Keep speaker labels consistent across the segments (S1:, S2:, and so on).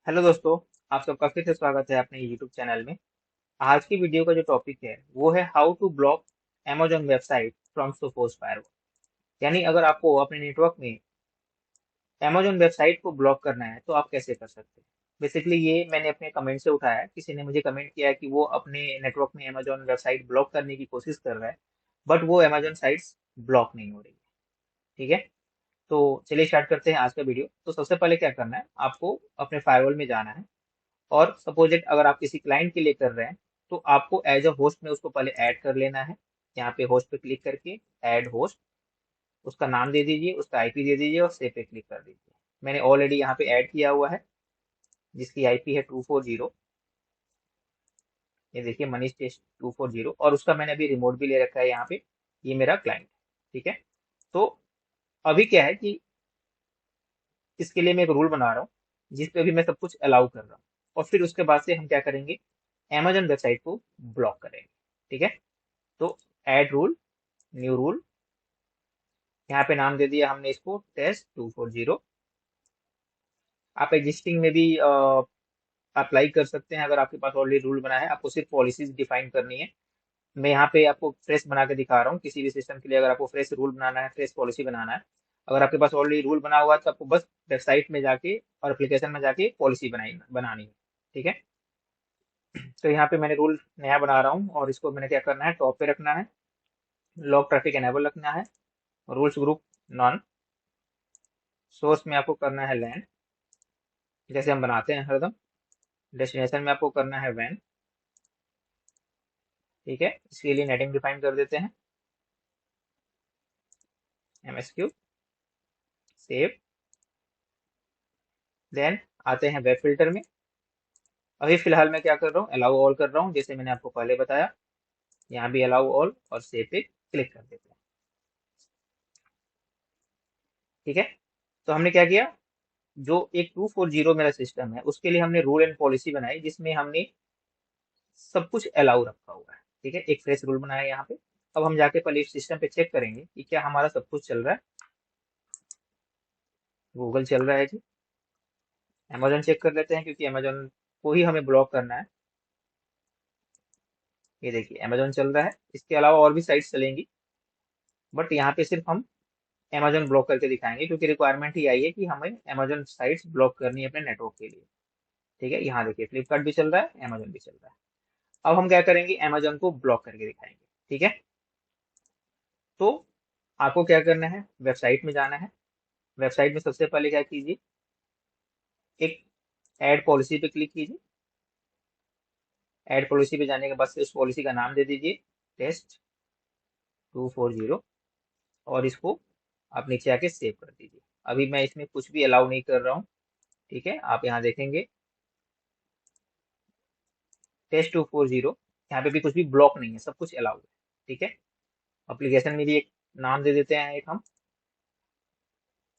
S1: Hello दोस्तों। आप सबका फिर से स्वागत है अपने यूट्यूब चैनल में। आज की वीडियो का जो टॉपिक है वो है how to block Amazon website from Sophos firewall. यानी अगर आपको अपने नेटवर्क में Amazon वेबसाइट को ब्लॉक करना है तो आप कैसे कर सकते हैं। बेसिकली ये मैंने अपने कमेंट से उठाया है। किसी ने मुझे कमेंट किया है कि वो अपने नेटवर्क में Amazon वेबसाइट ब्लॉक करने की कोशिश कर रहा है, बट वो Amazon साइट्स ब्लॉक नहीं हो रही है। ठीक है, तो चलिए स्टार्ट करते हैं आज का वीडियो। तो सबसे पहले क्या करना है, आपको अपने फायरवॉल में जाना है और सपोज अगर आप किसी क्लाइंट के लिए कर रहे हैं तो आपको एज अ होस्ट में उसको पहले ऐड कर लेना है। यहाँ पे होस्ट पे क्लिक करके ऐड होस्ट, उसका नाम दे दीजिए, उसका आईपी दे दीजिए और सेव पे क्लिक कर दीजिए। मैंने ऑलरेडी यहाँ पे ऐड किया हुआ है जिसकी आईपी है 240। ये देखिए मनीष टेस्ट 240, और उसका मैंने अभी रिमोट भी ले रखा है यहाँ पे। ये मेरा क्लाइंट है। ठीक है, तो अभी क्या है कि इसके लिए मैं एक रूल बना रहा हूँ जिस पे भी मैं सब कुछ अलाउ कर रहा हूँ, और फिर उसके बाद से हम क्या करेंगे, Amazon वेबसाइट को ब्लॉक करेंगे। ठीक है, तो ऐड रूल, न्यू रूल, यहाँ पे नाम दे दिया हमने इसको टेस्ट 240। आप एग्जिस्टिंग में भी अप्लाई कर सकते हैं। अगर आपके पास ऑलरेडी रूल बना है, आपको सिर्फ पॉलिसीज डिफाइन करनी है। मैं यहाँ पे आपको फ्रेश बना के दिखा रहा हूँ। किसी भी सिस्टम के लिए अगर आपको फ्रेश रूल बनाना है, फ्रेश पॉलिसी बनाना है, अगर आपके पास ऑलरेडी रूल बना हुआ है तो आपको बस वेबसाइट में जाके और एप्लीकेशन में जाके पॉलिसी बनानी है। ठीक है, तो यहाँ पे मैंने रूल नया बना रहा हूँ और इसको मैंने क्या करना है, टॉप पे रखना है, लॉग ट्रैफिक एनेबल रखना है, रूल्स ग्रुप नॉन, सोर्स में आपको करना है लैंड जैसे हम बनाते हैं हरदम, डेस्टिनेशन में आपको करना है वैन। ठीक है, इसके लिए नेटिंग डिफाइन कर देते हैं, MSQ, सेव। देन आते हैं वेब फिल्टर में। अभी फिलहाल मैं क्या कर रहा हूँ, अलाउ ऑल कर रहा हूँ जैसे मैंने आपको पहले बताया। यहाँ भी अलाउ ऑल और सेव पे क्लिक कर देते हैं। ठीक है, तो हमने क्या किया, जो एक 240 मेरा सिस्टम है उसके लिए हमने रूल एंड पॉलिसी बनाई जिसमें हमने सब कुछ अलाउ रखा हुआ है। ठीक है, एक फ्रेश रूल बनाया यहाँ पे। अब हम जाके पहले सिस्टम पे चेक करेंगे कि क्या हमारा सब कुछ चल रहा है। गूगल चल रहा है जी, अमेजोन चेक कर लेते हैं क्योंकि अमेजोन को ही हमें ब्लॉक करना है। ये देखिए अमेजोन चल रहा है, इसके अलावा और भी साइट्स चलेंगी, बट यहाँ पे सिर्फ हम अमेजोन ब्लॉक करके दिखाएंगे क्योंकि रिक्वायरमेंट ही आई है कि हमें अमेजोन साइट्स ब्लॉक करनी है अपने नेटवर्क के लिए। ठीक है, यहाँ देखिए फ्लिपकार्ट भी चल रहा है, अमेजोन भी चल रहा है। अब हम क्या करेंगे, अमेजोन को ब्लॉक करके दिखाएंगे। ठीक है, तो आपको क्या करना है, वेबसाइट में जाना है। वेबसाइट में सबसे पहले क्या कीजिए, एक ऐड पॉलिसी पे क्लिक कीजिए। ऐड पॉलिसी पे जाने के बाद से उस पॉलिसी का नाम दे दीजिए टेस्ट 240, और इसको आप नीचे आके सेव कर दीजिए। अभी मैं इसमें कुछ भी अलाउ नहीं कर रहा हूँ। ठीक है, आप यहाँ देखेंगे टेस्ट 240, यहाँ पे भी कुछ भी ब्लॉक नहीं है, सब कुछ अलाउ है। ठीक है, एप्लीकेशन में भी एक नाम दे देते हैं, एक हम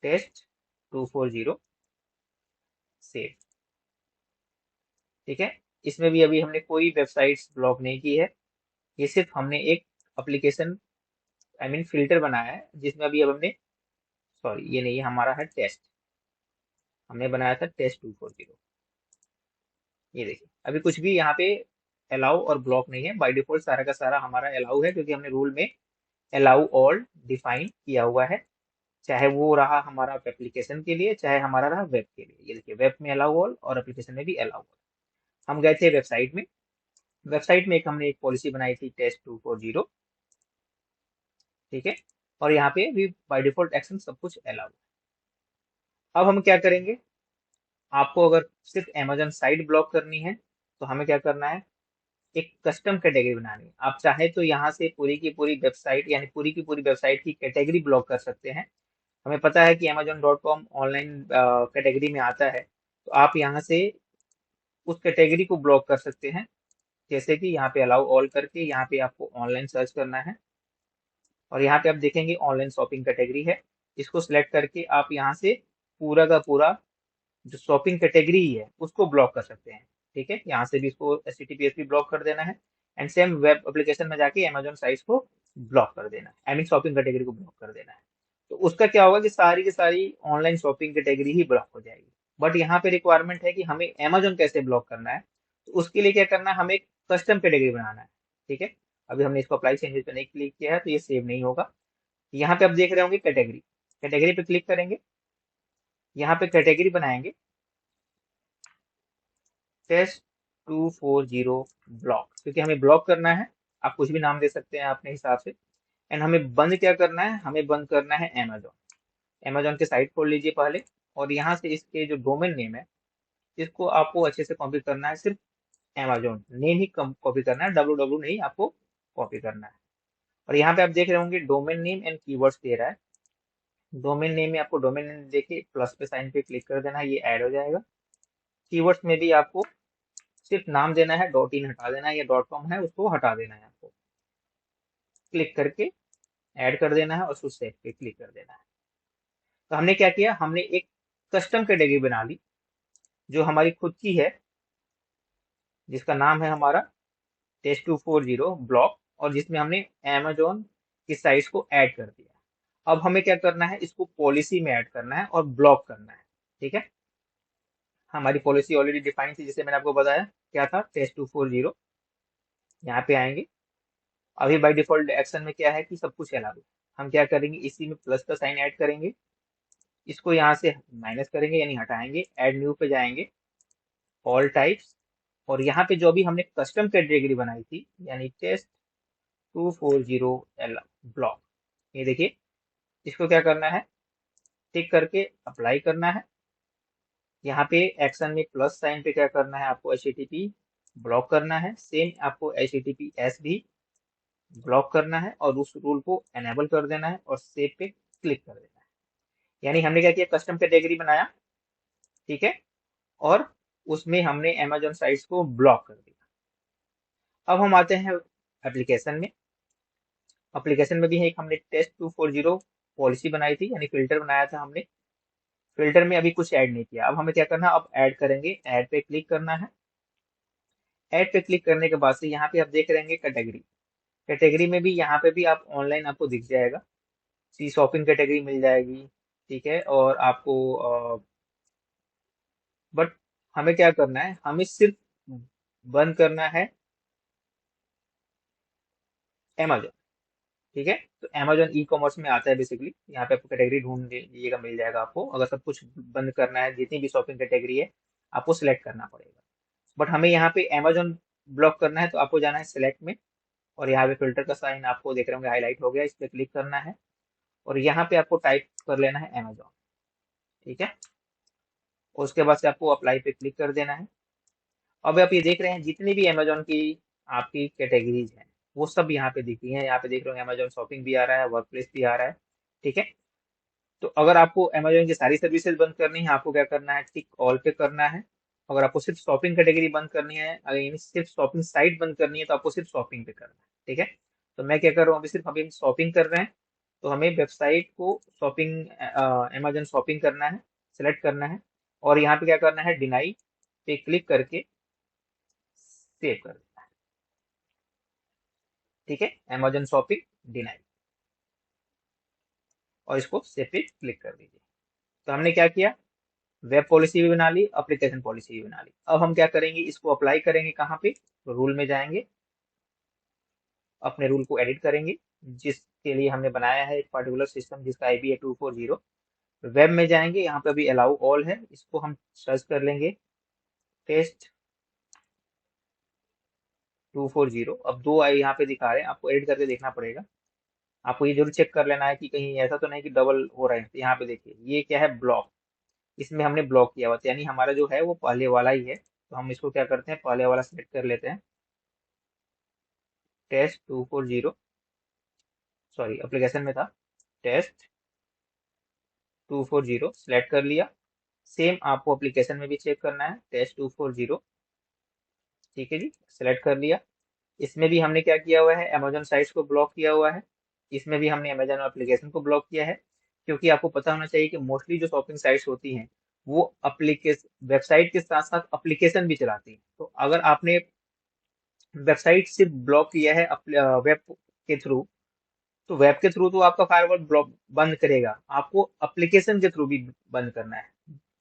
S1: टेस्ट 240 सेव। ठीक है, इसमें भी अभी हमने कोई वेबसाइट्स ब्लॉक नहीं की है। ये सिर्फ हमने एक एप्लीकेशन, आई मीन फिल्टर बनाया है जिसमें अभी अब हमने, सॉरी ये नहीं, हमारा है टेस्ट, हमने बनाया था टेस्ट 240। ये देखिए अभी कुछ भी यहाँ पे अलाउ और ब्लॉक नहीं है, बाय डिफॉल्ट सारा का सारा हमारा अलाउ है क्योंकि हमने रूल में अलाउ ऑल डिफाइन किया हुआ है। चाहे वो रहा हमारा एप्लीकेशन के लिए, चाहे हमारा रहा वेब के लिए। ये देखिए वेब में अलाउ ऑल और एप्लीकेशन में भी अलाउ ऑल। हम गए थे वेबसाइट में, वेबसाइट में एक हमने एक पॉलिसी बनाई थी टेस्ट 240। ठीक है, और यहाँ पे भी बाय डिफॉल्ट एक्शन सब कुछ अलाउ है। अब हम क्या करेंगे, आपको अगर सिर्फ अमेजन साइट ब्लॉक करनी है तो हमें क्या करना है, एक कस्टम कैटेगरी बनानी है। आप चाहे तो यहाँ से पूरी की पूरी वेबसाइट, यानी पूरी की पूरी वेबसाइट की कैटेगरी ब्लॉक कर सकते हैं। हमें पता है कि amazon.com ऑनलाइन कैटेगरी में आता है, तो आप यहाँ से उस कैटेगरी को ब्लॉक कर सकते हैं। जैसे कि यहाँ पे अलाउ ऑल करके यहाँ पे आपको ऑनलाइन सर्च करना है, और यहाँ पे आप देखेंगे ऑनलाइन शॉपिंग कैटेगरी है। इसको सिलेक्ट करके आप यहाँ से पूरा का पूरा जो शॉपिंग कैटेगरी है उसको ब्लॉक कर सकते हैं। ठीक है, यहाँ से भी इसको HTTPS भी ब्लॉक कर देना है, एंड सेम वेब एप्लीकेशन में जाके अमेजोन साइट्स को ब्लॉक कर देना है, आई मीन शॉपिंग कैटेगरी को ब्लॉक कर देना है। तो उसका क्या होगा कि सारी की सारी ऑनलाइन शॉपिंग कैटेगरी ही ब्लॉक हो जाएगी। बट यहाँ पे रिक्वायरमेंट है कि हमें Amazon कैसे ब्लॉक करना है, तो उसके लिए क्या करना है, हमें एक कस्टम कैटेगरी बनाना है। ठीक है, अभी हमने इसको अप्लाई चेंजेस पे नहीं क्लिक किया है तो ये सेव नहीं होगा। यहाँ पे आप देख रहे होंगे कैटेगरी, कैटेगरी पे क्लिक करेंगे, यहाँ पे कैटेगरी बनाएंगे टेस्ट 240 ब्लॉक, क्योंकि हमें ब्लॉक करना है। आप कुछ भी नाम दे सकते हैं अपने हिसाब से। एंड हमें बंद क्या करना है, हमें बंद करना है Amazon। Amazon की साइट खोल लीजिए पहले, और यहाँ से इसके जो डोमेन नेम है इसको आपको अच्छे से कॉपी करना है। सिर्फ Amazon नेम ही कॉपी करना है, www नहीं आपको कॉपी करना है। और यहाँ पे आप देख रहे होंगे डोमेन नेम एंड कीवर्ड्स दे रहा है। डोमेन नेम में आपको डोमेन नेम देके प्लस पे साइन पे क्लिक कर देना है, ये ऐड हो जाएगा। कीवर्ड्स में भी आपको सिर्फ नाम देना है, डॉट इन हटा देना है, या डॉट कॉम है उसको हटा देना है, आपको क्लिक करके ऐड कर देना है और उसको सेव पे क्लिक कर देना है। तो हमने क्या किया, हमने एक कस्टम कैटेगरी बना ली जो हमारी खुद की है, जिसका नाम है हमारा टेस्ट 240 ब्लॉक, और जिसमें हमने Amazon की साइट्स को ऐड कर दिया। अब हमें क्या करना है, इसको पॉलिसी में ऐड करना है और ब्लॉक करना है। ठीक है, हमारी पॉलिसी ऑलरेडी डिफाइन थी, जिसे मैंने आपको बताया क्या था, टेस्ट 240। यहाँ पे आएंगे, अभी बाय डिफॉल्ट एक्शन में क्या है कि सब कुछ अलाउ है। हम क्या करेंगे, इसी में प्लस का साइन ऐड करेंगे, इसको यहाँ से माइनस करेंगे यानी हटाएंगे, ऐड न्यू पे जाएंगे, ऑल टाइप्स, और यहाँ पे जो भी हमने कस्टम कैटेगरी बनाई थी यानी टेस्ट 240 एल ब्लॉक, ये देखिए, इसको क्या करना है, टिक करके अप्लाई करना है। यहाँ पे एक्शन में प्लस साइन पे क्या करना है, आपको HTTP ब्लॉक करना है, सेम आपको HTTPS भी ब्लॉक करना है, और उस रूल को एनेबल कर देना है और सेव पे क्लिक कर देना है। यानी हमने क्या किया, कस्टम कैटेगरी बनाया, ठीक है, और उसमें हमने Amazon साइट्स को ब्लॉक कर दिया। अब हम आते हैं एप्लीकेशन में। एप्लीकेशन में भी है एक, हमने टेस्ट 240 पॉलिसी बनाई थी यानी फिल्टर बनाया था हमने। फिल्टर में अभी कुछ ऐड नहीं किया, अब हमें क्या करना है, अब ऐड करेंगे, ऐड पे क्लिक करना है। ऐड पे क्लिक करने के बाद से यहाँ पे आप देख रहे हैं कैटेगरी, कैटेगरी में भी यहाँ पे भी आप ऑनलाइन आपको दिख जाएगा, सी शॉपिंग कैटेगरी मिल जाएगी। ठीक है, और आपको बट हमें क्या करना है, हमें सिर्फ बंद करना है Amazon। ठीक है, तो Amazon ई कॉमर्स में आता है बेसिकली, यहाँ पे आपको कैटेगरी ढूंढ लीजिएगा, मिल जाएगा आपको। अगर सब कुछ बंद करना है, जितनी भी शॉपिंग कैटेगरी है आपको सिलेक्ट करना पड़ेगा। बट हमें यहाँ पे Amazon ब्लॉक करना है, तो आपको जाना है सिलेक्ट में, और यहाँ पे फिल्टर का साइन आपको देख रहे होंगे हाईलाइट हो गया, इस पर क्लिक करना है, और यहाँ पे आपको टाइप कर लेना है Amazon। ठीक है, और उसके बाद से आपको अप्लाई पे क्लिक कर देना है। अब आप ये देख रहे हैं जितनी भी Amazon की आपकी कैटेगरीज हैं वो सब यहाँ पे दिख रही हैं। यहाँ पे देख रहे होंगे Amazon शॉपिंग भी आ रहा है, वर्क प्लेस भी आ रहा है। ठीक है, तो अगर आपको Amazon की सारी सर्विसेज बंद करनी है, आपको क्या करना है, टिक ऑल पे करना है। अगर आपको सिर्फ शॉपिंग कैटेगरी बंद करनी है, अगर यानी सिर्फ शॉपिंग साइट बंद करनी है, तो आपको सिर्फ शॉपिंग पे करना है। ठीक है, तो मैं क्या कर रहा हूँ, अभी हम शॉपिंग कर रहे हैं, तो हमें वेबसाइट को शॉपिंग Amazon शॉपिंग करना है, सिलेक्ट करना है, और यहाँ पे क्या करना है, डिनाई पे क्लिक करके सेव कर देना है। ठीक है, Amazon शॉपिंग डिनाई, और इसको सेव पे क्लिक कर दीजिए। तो हमने क्या किया, वेब पॉलिसी भी बना ली, एप्लीकेशन पॉलिसी भी बना ली। अब हम क्या करेंगे, इसको अप्लाई करेंगे कहाँ पे, तो रूल में जाएंगे, अपने रूल को एडिट करेंगे, जिसके लिए हमने बनाया है एक पर्टिकुलर सिस्टम जिसका आईपी है 240। वेब में जाएंगे, यहाँ पे अभी अलाउ ऑल है, इसको हम सर्च कर लेंगे टेस्ट 240। अब दो आई यहाँ पे दिखा रहे हैं, आपको एडिट करके देखना पड़ेगा। आपको ये जरूर चेक कर लेना है कि कहीं ऐसा तो नहीं कि डबल हो रहा है। तो यहाँ पे देखिए ये क्या है, ब्लॉक, इसमें हमने ब्लॉक किया हुआ था, यानी हमारा जो है वो पहले वाला ही है। तो हम इसको क्या करते हैं, पहले वाला सेलेक्ट कर लेते हैं, टेस्ट 240, सॉरी एप्लीकेशन में था, टेस्ट 240 सेलेक्ट कर लिया। सेम आपको एप्लीकेशन में भी चेक करना है, टेस्ट 240। ठीक है जी, सेलेक्ट कर लिया। इसमें भी हमने क्या किया हुआ है, Amazon साइट्स को ब्लॉक किया हुआ है, इसमें भी हमने Amazon एप्लीकेशन को ब्लॉक किया है। क्योंकि आपको पता होना चाहिए कि मोस्टली जो शॉपिंग साइट्स होती हैं वो एप्लीकेशन वेबसाइट के साथ साथ एप्लीकेशन भी चलाती हैं। तो अगर आपने वेबसाइट सिर्फ ब्लॉक किया है वेब के थ्रू, तो वेब के थ्रू तो आपका फायरवॉल ब्लॉक बंद करेगा, आपको एप्लीकेशन के थ्रू भी बंद करना है।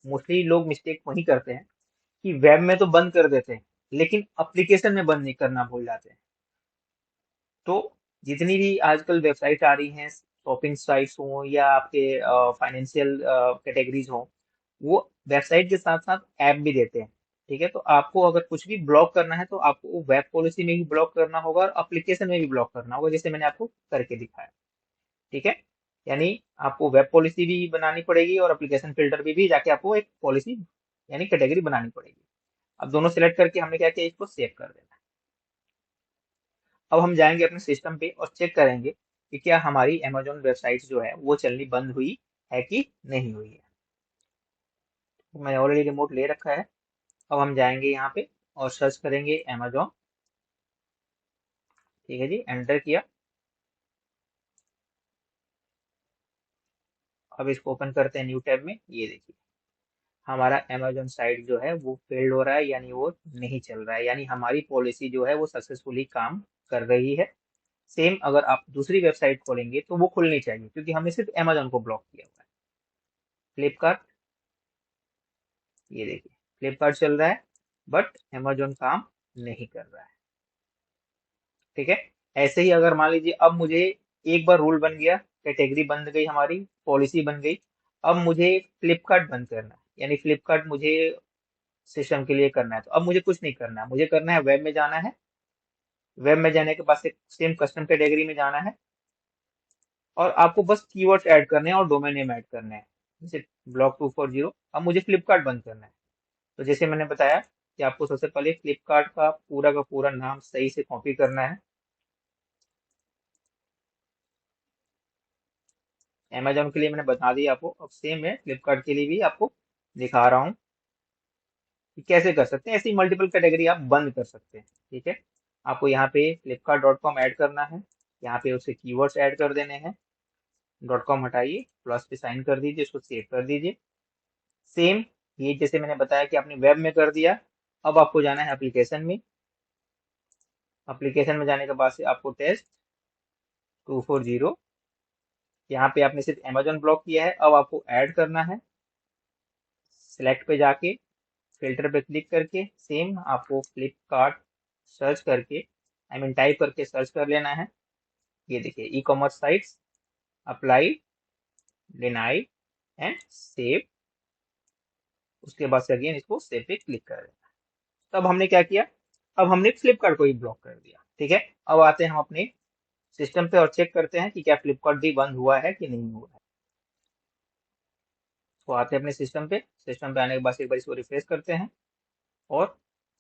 S1: मोस्टली लोग मिस्टेक वही करते हैं कि वेब में तो बंद कर देते हैं, लेकिन एप्लीकेशन में बंद नहीं करना भूल जाते हैं। तो जितनी भी आजकल वेबसाइट आ रही हैं, शॉपिंग साइट्स हो या आपके फाइनेंशियल कैटेगरीज हो, वो वेबसाइट के साथ साथ ऐप भी देते हैं। ठीक है, तो आपको अगर कुछ भी ब्लॉक करना है तो आपको वेब पॉलिसी में भी ब्लॉक करना होगा और एप्लीकेशन में भी ब्लॉक करना होगा, जैसे मैंने आपको करके दिखाया। ठीक है, यानी आपको वेब पॉलिसी भी बनानी पड़ेगी और एप्लीकेशन फिल्टर भी जाके आपको एक पॉलिसी यानी कैटेगरी बनानी पड़ेगी। अब दोनों सिलेक्ट करके हमने क्या किया, इसको सेव कर देना है। अब हम जाएंगे अपने सिस्टम पे और चेक करेंगे कि क्या हमारी अमेजोन वेबसाइट जो है वो चलनी बंद हुई है कि नहीं हुई है। तो मैंने ऑलरेडी रिमोट ले रखा है। अब हम जाएंगे यहाँ पे और सर्च करेंगे अमेजोन। ठीक है जी, एंटर किया। अब इसको ओपन करते हैं न्यू टैब में। ये देखिए हमारा अमेजोन साइट जो है वो फेल्ड हो रहा है, यानी वो नहीं चल रहा है, यानी हमारी पॉलिसी जो है वो सक्सेसफुली काम कर रही है। सेम अगर आप दूसरी वेबसाइट खोलेंगे तो वो खुलनी चाहिए, क्योंकि हमने सिर्फ अमेजोन को ब्लॉक किया हुआ है। फ्लिपकार्ट, ये देखिए फ्लिपकार्ट चल रहा है बट अमेजोन काम नहीं कर रहा है। ठीक है, ऐसे ही अगर मान लीजिए अब मुझे एक बार रूल बन गया, कैटेगरी बन गई, हमारी पॉलिसी बन गई, अब मुझे फ्लिपकार्ट बंद करना है, यानी फ्लिपकार्ट मुझे सिस्टम के लिए करना है, तो अब मुझे कुछ नहीं करना है, मुझे करना है वेब में जाना है। वेब में जाने के बाद से सेम कस्टम कैटेगरी में जाना है और आपको बस कीवर्ड्स ऐड करने हैं और डोमेन नेम ऐड करने हैं, जैसे ब्लॉक 240। अब मुझे फ्लिपकार्ट बंद करना है, तो जैसे मैंने बताया कि आपको सबसे पहले फ्लिपकार्ट का पूरा नाम सही से कॉपी करना है। अमेजोन के लिए मैंने बता दिया आपको, अब सेम है फ्लिपकार्ट के लिए भी आपको दिखा रहा हूँ कि कैसे कर सकते हैं। ऐसी मल्टीपल कैटेगरी आप बंद कर सकते हैं। ठीक है, आपको यहाँ पे flipkart.com ऐड करना है, यहाँ पे उसे कीवर्ड्स ऐड कर देने हैं। डॉट कॉम हटाइए, प्लस पे साइन कर दीजिए, इसको सेव कर दीजिए। सेम ये जैसे मैंने बताया कि आपने वेब में कर दिया। अब आपको जाना है एप्लीकेशन में। एप्लीकेशन में जाने के बाद से आपको टेस्ट 240, यहाँ पे आपने सिर्फ अमेजोन ब्लॉक किया है, अब आपको ऐड करना है। सिलेक्ट पे जाके फिल्टर पे क्लिक करके सेम आपको फ्लिपकार्ट सर्च करके टाइप करके सर्च कर लेना है। ये देखिए e commerce sites, apply, deny and save. उसके बाद से अगेन इसको सेव पे क्लिक कर देना। तब हमने क्या किया, अब हमने फ्लिपकार्ट को ही ब्लॉक कर दिया। ठीक है, अब आते हैं हम अपने सिस्टम पे और चेक करते हैं कि क्या फ्लिपकार्ट भी बंद हुआ है कि नहीं हुआ है। तो आते हैं अपने सिस्टम पे। सिस्टम पे आने के बाद से एक बार इसको रिफ्रेश करते हैं और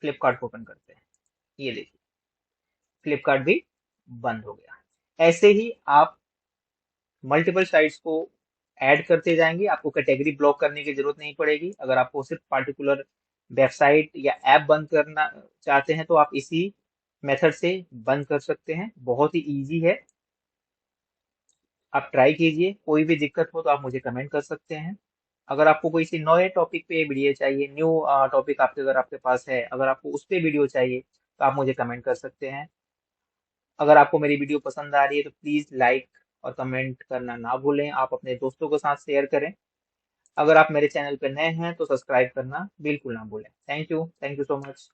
S1: फ्लिपकार्ट को ओपन करते हैं। ये देखिए फ्लिपकार्ट भी बंद हो गया। ऐसे ही आप मल्टीपल साइट्स को ऐड करते जाएंगे, आपको कैटेगरी ब्लॉक करने की जरूरत नहीं पड़ेगी। अगर आपको सिर्फ पार्टिकुलर वेबसाइट या ऐप बंद करना चाहते हैं तो आप इसी मेथड से बंद कर सकते हैं, बहुत ही इजी है। आप ट्राई कीजिए, कोई भी दिक्कत हो तो आप मुझे कमेंट कर सकते हैं। अगर आपको कोई सी नए टॉपिक पे वीडियो चाहिए, न्यू टॉपिक आपके अगर आपके पास है, अगर आपको उस पे वीडियो चाहिए तो आप मुझे कमेंट कर सकते हैं। अगर आपको मेरी वीडियो पसंद आ रही है तो प्लीज लाइक और कमेंट करना ना भूलें, आप अपने दोस्तों के साथ शेयर करें। अगर आप मेरे चैनल पर नए हैं तो सब्सक्राइब करना बिल्कुल ना भूलें। Thank you so much.